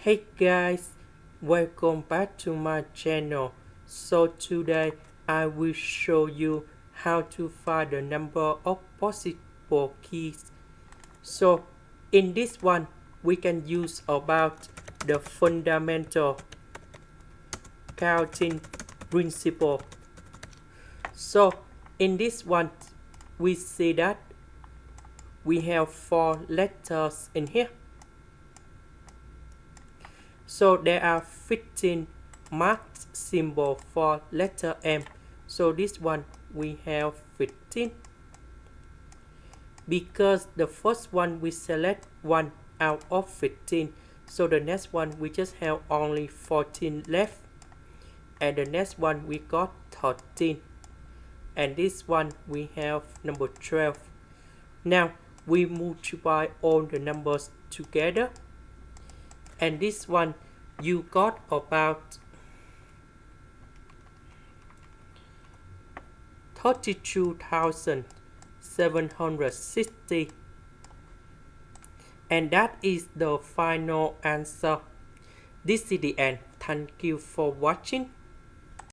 Hey guys, welcome back to my channel. So today I will show you how to find the number of possible keys. So in this one we can use about the fundamental counting principle. So in this one we see that we have 4 letters in here. So there are 15 marked symbol for letter M. So this one we have 15. Because the first one we select 1 out of 15. So the next one we just have only 14 left. And the next one we got 13. And this one we have number 12. Now we multiply all the numbers together. And this one you got about 32,760, and that is the final answer. This is the end. Thank you for watching.